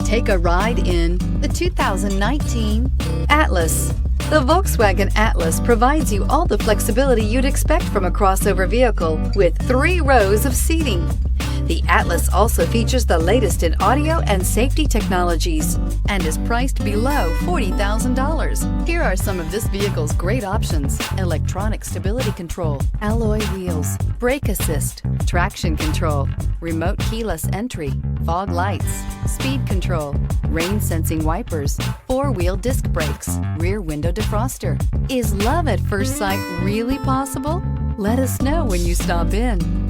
Take a ride in the 2019 Atlas. The Volkswagen Atlas provides you all the flexibility you'd expect from a crossover vehicle with 3 rows of seating. The Atlas also features the latest in audio and safety technologies and is priced below $40,000. Here are some of this vehicle's great options: electronic stability control, alloy wheels, brake assist, traction control, remote keyless entry, fog lights, speed control, rain sensing wipers, 4-wheel disc brakes, rear window defroster. Is love at first sight really possible? Let us know when you stop in.